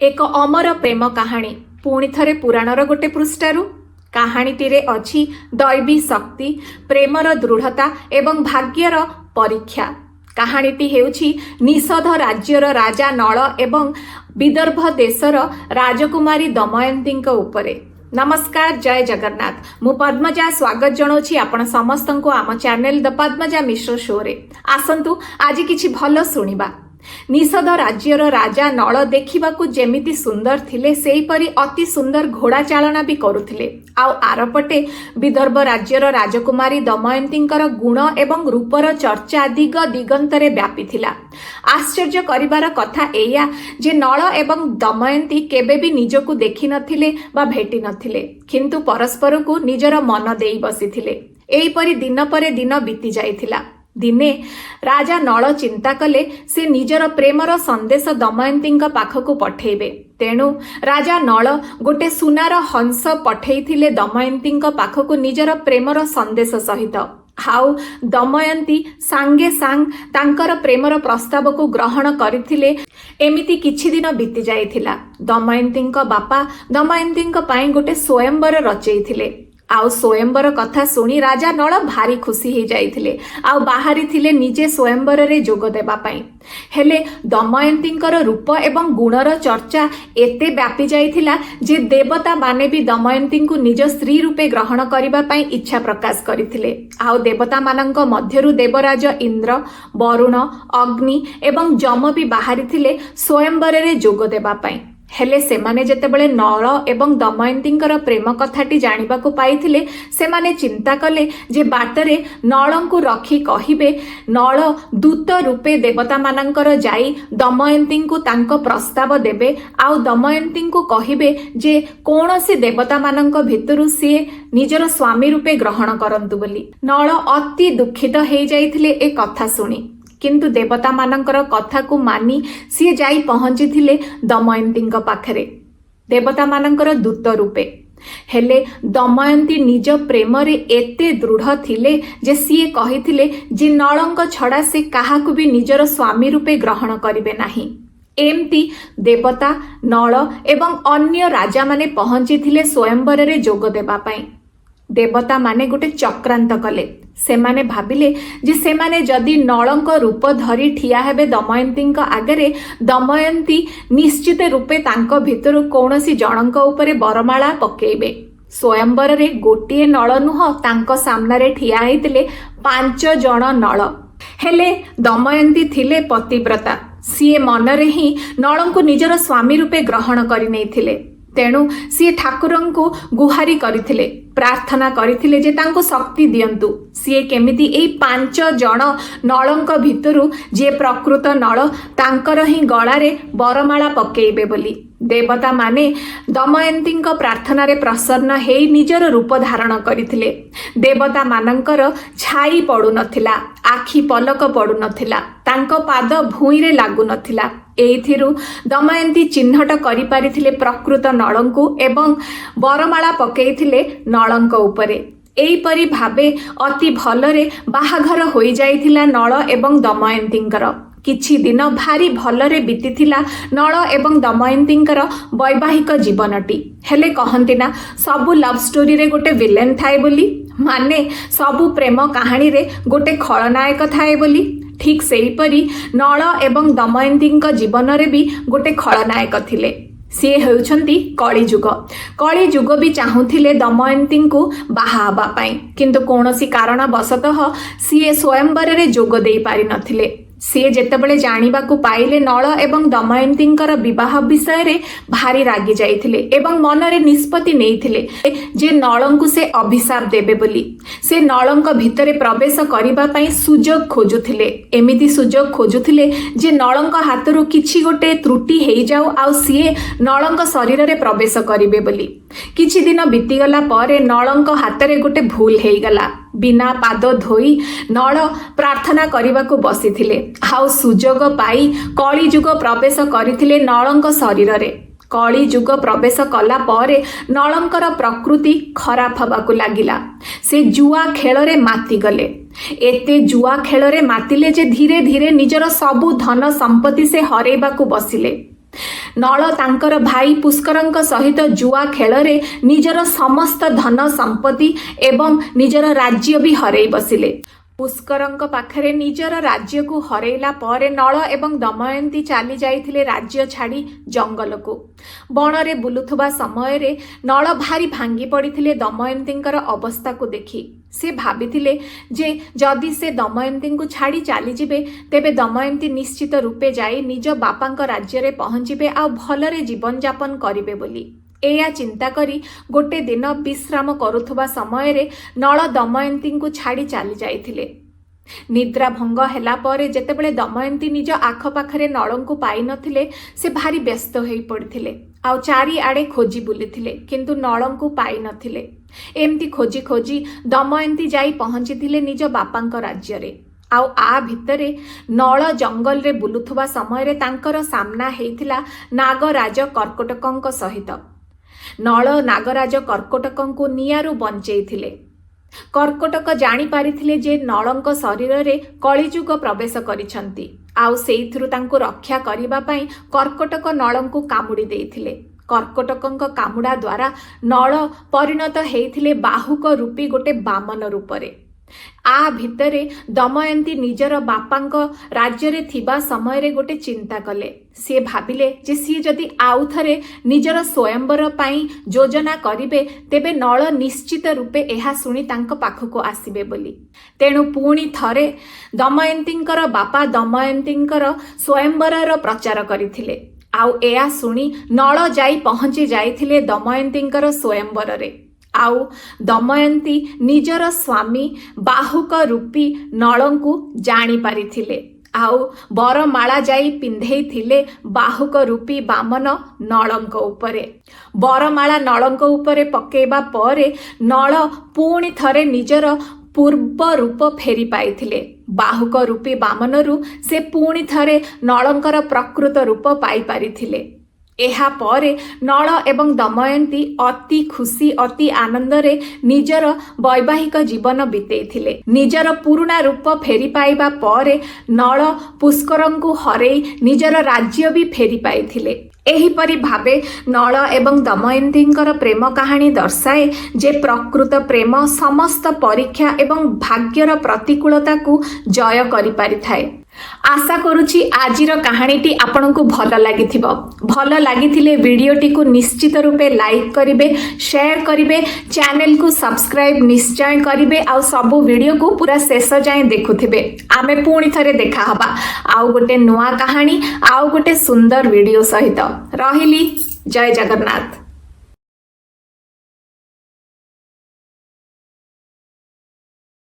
एक अमर प्रेम कहानी पुणी थरे पुराणर गोटे पृष्ठारु कहानीटीरे अछि दैवी शक्ति प्रेमर दृढ़ता एवं भाग्यर परीक्षा। कहानीटी हेउछि निषध राज्यर राजा नल एवं विदर्भ देशर राजकुमारी दमयंतीଙ୍କ उपरे। नमस्कार, जय जगन्नाथ। मु पद्मजा स्वागत जनाऊँ आपण समस्त को आम channel the Padmaja Mishra show रे। आसंतु आज किछि भल सुनिबा। निषद राज्यर राजा नल देखिबाकू जेमिति सुंदर थिले सेहीपरि अति सुंदर घोड़ा चालना भी करुथिले। आउ आरपटे विदर्भ राज्यर राजकुमारी दमयंतीଙ୍କର गुण एवं रूपर चर्चा दिग दिगंतरे व्यापी थिला। आश्चर्य करिबार कथा एया जे नल एवं दमयंती केबे भी निजकू देखि नथिले बा भेटी नथिले, किंतु परस्पर को निजर मन देई बसिथिले। एहीपरि दिन परे दिन बीती जाइथिला। दिने राजा नल चिंता कले से निजर प्रेमर संदेश दमयंतीଙ୍କ पाखकू पठेबे। तेणु राजा नल गोटे सुनार हंस पठेइथिले दमयंतीଙ୍କ पाखकू निजर प्रेमर संदेश सहित। हाउ दमयंती सांगे सांग तांकर प्रेमर प्रस्ताव को ग्रहण करथिले। एमिति किछि दिन बीती जाइथिला। दमयंतीଙ୍କ बापा दमयंतीଙ୍କ पई गोटे स्वयंवर रचेइथिले। आउ स्वयंवर कथा सुनी राजा नल भारी खुशी हो जाइथिले। आउ बाहरी थिले निजे स्वयंवर रे जोग देबा पई। हेले दमयंतीଙ୍କର रूप एवं गुणर चर्चा एते व्यापी जाइथिला जे देवता माने भी दमयंतीଙ୍କୁ निज स्त्री रूपे ग्रहण करिबा पई इच्छा प्रकाश करिथिले। आउ देवता मानंक मध्यरु देवराज इंद्र, वरुण, अग्नि एवं जम भी बाहरी थिले स्वयंवर रे जोग देबा पई। हेले सेमाने जेतेबेले नल एवं दमयंतीଙ୍କର प्रेम कथाटी जानिबाकू पाइथिले सेमाने चिंता कले जे बाटरे नलंकू रखी कहिबे नल दूत रूपे देवता मानंकर जाई दमयंतीଙ୍କୁ तांको प्रस्ताव देबे। आउ दमयंतीଙ୍କୁ कहिबे जे कोनोसी देवता मानंक भितरु से निजर स्वामी रूपे ग्रहण करंतु बोली। नल अति दुखित हो जाइथिले ए कथा सुनी, किंतु देवता मानंकर कथा को मानी सी जाई पहुंची थिले दमयंतीଙ୍କ पाखरे देवता मानंकर दूत रूपे। हेले दमयंती निज प्रेम रे एते दृढ़ थिले जे सी कहिथिले जे नलंक छड़ा से काहाकू भी निजर स्वामी रूपे ग्रहण करिवे नाही। एमती देवता नल एवं अन्य राजा माने पहुंची थिले स्वयंवर रे जोग देबा पई। देवता माने गोटे चक्रांत कले। सेमाने भाबिले जे सेमाने जदि नलंक रूप धरी ठिया हेबे दमयंतीଙ୍କ आगरे दमयंती निश्चित रूपे तांको भितरु कौनसी जनंक उपरे बरमाला पकेइबे। स्वयंवर रे गोटिए नल नुह तांको सामना रे ठिया हेतिले 5 जण नल। हेले दमयंती थिले पतिव्रता। सीए मनरे ही नलंकु निजर स्वामी रूपे ग्रहण करि नैथिले। तेणु सी ठाकुरंकु गुहारी करिथिले, प्रार्थना करिथिले जे तांको शक्ति दियंतु। सी केमिति एई 5 जण नलंक भितरु जे प्रकृत नल तांकर ही गळारे बरमाला पकेइबे बोली। देवता माने दमयंतीଙ୍କ प्रार्थना रे प्रसन्न हेई निजर रूप धारण करिथिले। देवता मानंकर छाई पडु नथिला, आखि पलक पडु नथिला, तांको पाद भूई रे लागु नथिला। एथिरु दमयंती चिन्हट करि पारिथिले प्रकृत नलंकु एवं बरमाला पकेइथिले नलंक उपरे। एहीपरि भावे अति भलरे बाहाघर होई जाइथिला नल एवं दमयंतीଙ୍କର। किछि दिन भारी भलरे बीतीथिला नल एवं दमयंतीଙ୍କର वैवाहिक जीवनटी। हेले कहंती ना सबु लव स्टोरी रे गोटे विलेन थाए बोली, माने सबु प्रेम कहानी रे गोटे खलनायक थाए बोली। ठीक सेहीपरि नल एवं दमयंतीଙ୍କ जीवन रे भी गोटे खलनायक थिले। सी हेउछंती कलिजुग। कलिजुग भी चाहूथिले दमयंतीଙ୍କୁ बाहा हबा पई, किंतु कोनोसी कारण बसतः सी स्वयंवर रे जोग देई पारि नथिले। सी जेतेबेले जानिबाकू पाइले नल एवं दमयंतीଙ୍କର विवाह विषय रे भारी रागी जाइथिले एवं मनरे निष्पत्ति नेइथिले जे नलंकु से अभिशाप देबे बोली। से नलंक भितरे प्रवेश करिबा पई सुजोग खोजुथिले। एमिति सुजोग खोजुथिले जे नलंक हातरू किछि गोटे त्रुटि हेइ जाऊ आउ सीए नलंक शरीर रे प्रवेश करिबे बोली। किछि दिन बीती गला परे नलंक हातरे गोटे भूल हेइ गला। बिना पाद धोई नल प्रार्थना करिबाकू बसिथिले। हाउ सुजोग पाई कली जुग प्रवेश करिथिले नलंक शरीर रे। कली जुग प्रवेश कला परे नलंकर प्रकृति खराब हबाकू लागिला। से जुआ खेल रे माती गले। एते जुआ खेल रे मातिले जे धीरे धीरे निजर सबु धन संपत्ति से हरेबाकू बसिले। ନଳ ତାଙ୍କର ଭାଇ ପୁଷ୍କରଙ୍କ ସହିତ ଜୁଆ ଖେଳରେ ନିଜର ସମସ୍ତ ଧନ ସମ୍ପତ୍ତି ଏବଂ ନିଜର ରାଜ୍ୟ ବି ହରେଇ ବସିଲେ। ପୁଷ୍କରଙ୍କ ପାଖରେ ନିଜର ରାଜ୍ୟକୁ ହରେଇଲା ପରେ ନଳ ଏବଂ ଦମୟନ୍ତୀ ଚାଲି ଯାଇଥିଲେ ରାଜ୍ୟ ଛାଡ଼ି ଜଙ୍ଗଲକୁ। ବଣରେ ବୁଲୁଥିବା ସମୟରେ ନଳ ଭାରି ଭାଙ୍ଗି ପଡ଼ିଥିଲେ ଦମୟନ୍ତୀଙ୍କର ଅବସ୍ଥାକୁ ଦେଖି। ସେ ଭାବିଥିଲେ ଯେ ଯଦି ସେ ଦମୟନ୍ତୀଙ୍କୁ ଛାଡ଼ି ଚାଲିଯିବେ ତେବେ ଦମୟନ୍ତୀ ନିଶ୍ଚିତ ରୂପେ ଯାଇ ନିଜ ବାପାଙ୍କ ରାଜ୍ୟରେ ପହଞ୍ଚିବେ ଆଉ ଭଲରେ ଜୀବନଯାପନ କରିବେ ବୋଲି। ଏଇଆ ଚିନ୍ତା କରି ଗୋଟେ ଦିନ ବିଶ୍ରାମ କରୁଥିବା ସମୟରେ ନଳ ଦମୟନ୍ତୀଙ୍କୁ ଛାଡ଼ି ଚାଲି ଯାଇଥିଲେ। ନିଦ୍ରା ଭଙ୍ଗ ହେଲା ପରେ ଯେତେବେଳେ ଦମୟନ୍ତୀ ନିଜ ଆଖପାଖରେ ନଳଙ୍କୁ ପାଇନଥିଲେ ସେ ଭାରି ବ୍ୟସ୍ତ ହୋଇ ପଡ଼ିଥିଲେ ଆଉ ଚାରିଆଡ଼େ ଖୋଜି ବୁଲିଥିଲେ କିନ୍ତୁ ନଳଙ୍କୁ ପାଇନଥିଲେ। ଏମିତି ଖୋଜି ଖୋଜି ଦମୟନ୍ତୀ ଯାଇ ପହଞ୍ଚିଥିଲେ ନିଜ ବାପାଙ୍କ ରାଜ୍ୟରେ। ଆଉ ଭିତରେ ନଳ ଜଙ୍ଗଲରେ ବୁଲୁଥିବା ସମୟରେ ତାଙ୍କର ସାମ୍ନା ହେଇଥିଲା ନାଗରାଜ କର୍କଟକଙ୍କ ସହିତ। ନଳ ନାଗରାଜ କର୍କଟକଙ୍କୁ ନିଆଁରୁ ବଞ୍ଚେଇଥିଲେ। କର୍କଟକ ଜାଣିପାରିଥିଲେ ଯେ ନଳଙ୍କ ଶରୀରରେ କଳିଯୁଗ ପ୍ରବେଶ କରିଛନ୍ତି ଆଉ ସେଇଥିରୁ ତାଙ୍କୁ ରକ୍ଷା କରିବା ପାଇଁ କର୍କଟକ ନଳଙ୍କୁ କାମୁଡ଼ି ଦେଇଥିଲେ। କର୍କଟକଙ୍କ କାମୁଡ଼ା ଦ୍ୱାରା ନଳ ପରିଣତ ହେଇଥିଲେ ବାହୁକ ରୂପୀ ଗୋଟେ ବାମନ ରୂପରେ। ଭିତରେ ଦମୟନ୍ତୀ ନିଜର ବାପାଙ୍କ ରାଜ୍ୟରେ ଥିବା ସମୟରେ ଗୋଟେ ଚିନ୍ତା କଲେ। ସେ ଭାବିଲେ ଯେ ସିଏ ଯଦି ଆଉଥରେ ନିଜର ସ୍ୱୟଂବର ପାଇଁ ଯୋଜନା କରିବେ ତେବେ ନଳ ନିଶ୍ଚିତ ରୂପେ ଏହା ଶୁଣି ତାଙ୍କ ପାଖକୁ ଆସିବେ ବୋଲି। ତେଣୁ ପୁଣି ଥରେ ଦମୟନ୍ତୀଙ୍କର ବାପା ଦମୟନ୍ତୀଙ୍କର ସ୍ୱୟଂବରର ପ୍ରଚାର କରିଥିଲେ। ଆଉ ଏହା ଶୁଣି ନଳ ଯାଇ ପହଞ୍ଚି ଯାଇଥିଲେ ଦମୟନ୍ତୀଙ୍କର ସ୍ୱୟଂବରରେ। ଆଉ ଦମୟନ୍ତୀ ନିଜର ସ୍ୱାମୀ ବାହୁକ ରୂପୀ ନଳଙ୍କୁ ଜାଣିପାରିଥିଲେ ଆଉ ବରମାଳା ଯାଇ ପିନ୍ଧେଇଥିଲେ ବାହୁକ ରୂପୀ ବାମନ ନଳଙ୍କ ଉପରେ। ବରମାଳା ନଳଙ୍କ ଉପରେ ପକେଇବା ପରେ ନଳ ପୁଣି ଥରେ ନିଜର ପୂର୍ବ ରୂପ ଫେରି ପାଇଥିଲେ। ବାହୁକ ରୂପୀ ବାମନରୁ ସେ ପୁଣି ଥରେ ନଳଙ୍କର ପ୍ରକୃତ ରୂପ ପାଇପାରିଥିଲେ। ଏହାପରେ ନଳ ଏବଂ ଦମୟନ୍ତୀ ଅତି ଖୁସି ଅତି ଆନନ୍ଦରେ ନିଜର ବୈବାହିକ ଜୀବନ ବିତେଇଥିଲେ। ନିଜର ପୁରୁଣା ରୂପ ଫେରି ପାଇବା ପରେ ନଳ ପୁଷ୍କରଙ୍କୁ ହରେଇ ନିଜର ରାଜ୍ୟ ବି ଫେରି ପାଇଥିଲେ। ଏହିପରି ଭାବେ ନଳ ଏବଂ ଦମୟନ୍ତୀଙ୍କର ପ୍ରେମ କାହାଣୀ ଦର୍ଶାଏ ଯେ ପ୍ରକୃତ ପ୍ରେମ ସମସ୍ତ ପରୀକ୍ଷା ଏବଂ ଭାଗ୍ୟର ପ୍ରତିକୂଳତାକୁ ଜୟ କରିପାରିଥାଏ। ଆଶା କରୁଛି ଆଜିର କାହାଣୀଟି ଆପଣଙ୍କୁ ଭଲ ଲାଗିଥିବ। ଭଲ ଲାଗିଥିଲେ ଭିଡ଼ିଓଟିକୁ ନିଶ୍ଚିତ ରୂପେ ଲାଇକ୍ କରିବେ, ସେୟାର କରିବେ, ଚ୍ୟାନେଲକୁ ସବସ୍କ୍ରାଇବ୍ ନିଶ୍ଚୟ କରିବେ ଆଉ ସବୁ ଭିଡ଼ିଓକୁ ପୁରା ଶେଷ ଯାଏଁ ଦେଖୁଥିବେ। ଆମେ ପୁଣି ଥରେ ଦେଖା ହବା ଆଉ ଗୋଟେ ନୂଆ କାହାଣୀ ଆଉ ଗୋଟେ ସୁନ୍ଦର ଭିଡ଼ିଓ ସହିତ। ରହିଲି, ଜୟ ଜଗନ୍ନାଥ।